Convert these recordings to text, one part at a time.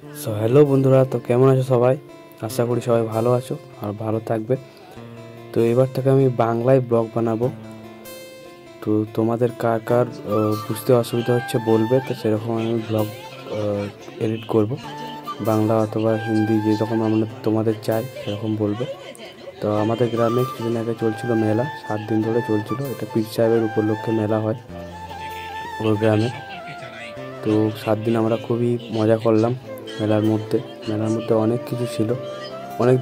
So hello বন্ধুরা, তো কেমন আছো সবাই? আশা করি সবাই ভালো আছো আর ভালো থাকবে। তো এবার থেকে আমি বাংলায় ব্লগ বানাবো। তো তোমাদের কার কার বুঝতে অসুবিধা হচ্ছে বলবে, তো সেরকম আমি ব্লগ এডিট করব, বাংলা অথবা হিন্দি যেরকম আমরা তোমাদের চাই সেরকম বলবে। তো আমাদের গ্রামে কিছুদিন আগে চলছিল মেলা, 7 দিন ধরে চলছিল। এটা পীর সাহেবের উপলক্ষে মেলা হয় ওর গ্রামে। তো 7 দিন আমরা খুবই মজা করলাম মেলার মধ্যে। অনেক কিছু ছিল, অনেক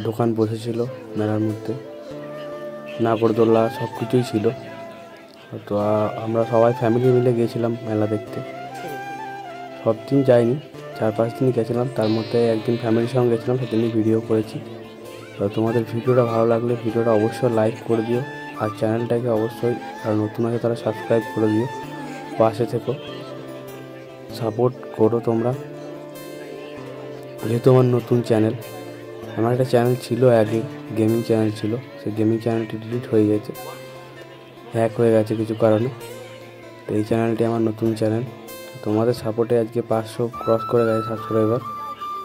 দোকান বসেছিল মেলার মধ্যে, নাগরদোল্লা সব কিছুই ছিল। তো আমরা সবাই ফ্যামিলি মিলে গিয়েছিলাম মেলা দেখতে। সব দিন যাইনি, 4-5 দিন গেছিলাম, তার মধ্যে একদিন ফ্যামিলির সঙ্গে গেছিলাম, সেদিনই ভিডিও করেছি। তো তোমাদের ভিডিওটা ভালো লাগলে ভিডিওটা অবশ্যই লাইক করে দিও, আর চ্যানেলটাকে অবশ্যই, আর নতুন আছে তারা সাবস্ক্রাইব করে দিও। পাশে থেকো, সাপোর্ট করো তোমরা, যেহেতু আমার নতুন চ্যানেল। আমার একটা চ্যানেল ছিল আগে, গেমিং চ্যানেল ছিল, সেই গেমিং চ্যানেলটি ডিলিট হয়ে গেছে, হ্যাক হয়ে গেছে কিছু কারণে। তো এই চ্যানেলটি আমার নতুন চ্যানেল। তোমাদের সাপোর্টে আজকে 500 ক্রস করে গেছে সাবস্ক্রাইবার।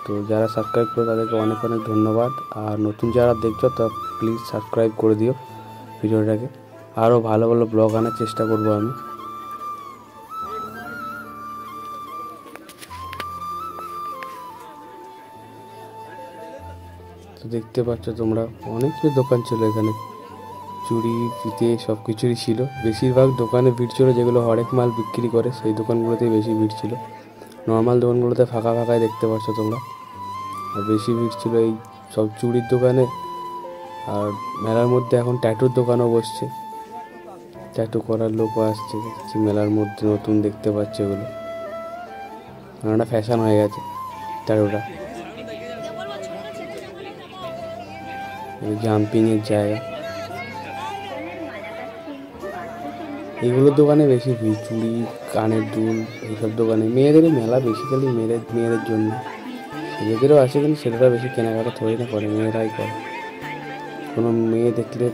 তো যারা সাবস্ক্রাইব করে তাদেরকে অনেক অনেক ধন্যবাদ। আর নতুন যারা দেখছো তা প্লিজ সাবস্ক্রাইব করে দিও ভিডিওটাকে। আরও ভালো ভালো ব্লগ আনার চেষ্টা করবো আমি। তো দেখতে পাচ্ছ তোমরা, অনেক কিছু দোকান ছিল এখানে, চুড়ি ফিতে সব কিছুরই ছিল। বেশিরভাগ দোকানে ভিড় ছিল যেগুলো হরেক মাল বিক্রি করে, সেই দোকানগুলোতেই বেশি ভিড় ছিল। নর্মাল দোকানগুলোতে ফাঁকা ফাঁকাই দেখতে পাচ্ছ তোমরা। আর বেশি ভিড় ছিল এই সব চুড়ির দোকানে। আর মেলার মধ্যে এখন ট্যাটুর দোকানও বসছে, ট্যাটু করার লোকও আসছে দেখছি মেলার মধ্যে, নতুন দেখতে পাচ্ছে এগুলো, একটা ফ্যাশন হয়ে গেছে ট্যাটুটা। জাম্পিংয়ের জায়গা, এইগুলোর দোকানে বেশি ভিড়। চুড়ি, কানের দুল, এইসব দোকানে। মেয়েদেরও মেলা, বেসিক্যালি মেয়েদের জন্য। ছেলেদেরও আছে, কিন্তু ছেলেরা বেশি কেনাকাটা থোড়ি না করে, মেয়েরাই করে। কোনো মেয়ে দেখলে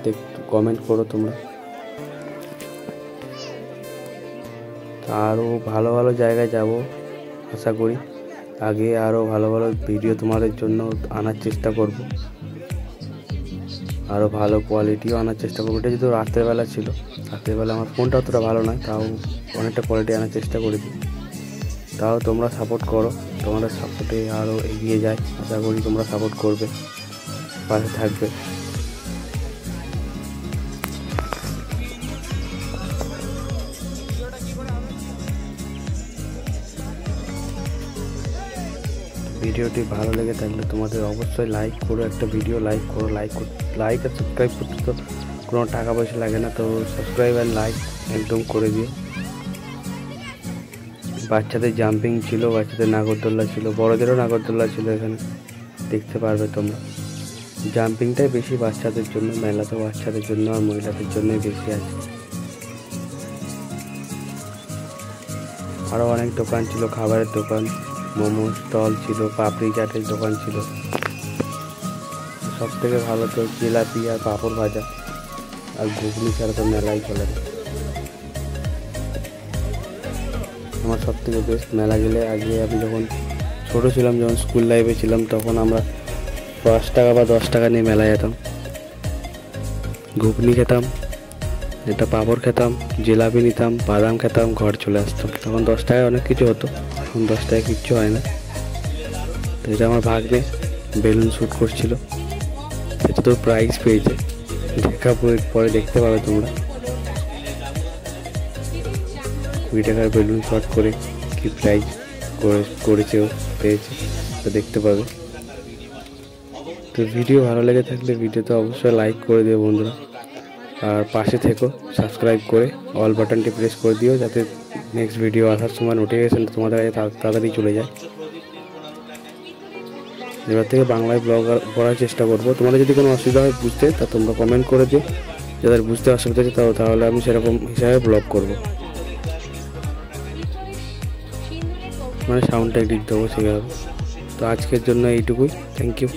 কমেন্ট করো তোমরা। আরও ভালো ভালো জায়গায় যাব আশা করি। আগে আরও ভালো ভালো ভিডিও তোমাদের জন্য আনার চেষ্টা করব, আরও ভালো কোয়ালিটিও আনার চেষ্টা করবো। এটা যেহেতু রাত্রেবেলা ছিল, রাত্রেবেলা আমার ফোনটা অতটা ভালো নয়, তাও অনেকটা কোয়ালিটি আনার চেষ্টা করেছি। তাও তোমরা সাপোর্ট করো, তোমাদের সাপোর্টে আরও এগিয়ে যায়। আশা করি তোমরা সাপোর্ট করবে, পাশে থাকবে। ভিডিওটি ভালো লেগে থাকলে তোমাদের অবশ্যই লাইক করো, একটা ভিডিও লাইক করো। লাইক আর সাবস্ক্রাইব করতে তো কোনো টাকা পয়সা লাগে না, তো সাবস্ক্রাইব আর লাইক একদম করে দিও। বাচ্চাদের জাম্পিং ছিল, বাচ্চাদের নাগরদোল্লা ছিল, বড়দেরও নাগরদোল্লা ছিল এখানে, দেখতে পারবে তোমরা। জাম্পিংটাই বেশি বাচ্চাদের জন্য, মেলা তো বাচ্চাদের জন্য আর মহিলাদের জন্যই বেশি আছে। আরও অনেক দোকান ছিল, খাবারের দোকান, মোমো স্টল ছিল, পাপড়ি চাটের দোকান ছিল। সব থেকে ভালো তো জিলাপি আর পাঁপড় ভাজা আর ঘুগনি ছাড়া তো মেলাই চলে না। আমার সব থেকে বেস্ট মেলা গেলে, আগে আমি যখন ছোটো ছিলাম, যখন স্কুল লাইফে ছিলাম, তখন আমরা 5 টাকা বা 10 টাকা নিয়ে মেলায় যেতাম, ঘুগনি খেতাম, একটা পাঁপড় খেতাম, জিলাপি নিতাম, বাদাম খেতাম, ঘর চলে আসতাম। তখন 10 টাকায় অনেক কিছু হতো, এখন 10 টাকায় কিচ্ছু হয় না। তো এটা আমার ভাগ্নে বেলুন শ্যুট করছিল, সেটা তো প্রাইজ পেয়েছে, পরে দেখতে পাবে তোমরা। 20 টাকার বেলুন শট করে কি প্রাইজ করেছে ও, পেয়েছে, তো দেখতে পাবে। তো ভিডিও ভালো লেগে থাকলে ভিডিওতে অবশ্যই লাইক করে দিও বন্ধুরা, আর পাশে থেকো সাবস্ক্রাইব করে অল বাটনটি প্রেস করে দিও, যাতে নেক্সট ভিডিও আসার সময় নোটিফিকেশান তোমাদের কাছে তাড়াতাড়ি চলে যায়। এবার থেকে বাংলায় ব্লগ করার চেষ্টা করবো। তোমাদের যদি কোনো অসুবিধা হয় বুঝতে, তা তোমরা কমেন্ট করে দিও। যাদের বুঝতে অসুবিধা আছে তাহলে আমি সেরকম হিসাবে ব্লগ করবো, মানে সাউন্ডটা এডিট দেবো সেভাবে। তো আজকের জন্য এইটুকুই, থ্যাংক ইউ।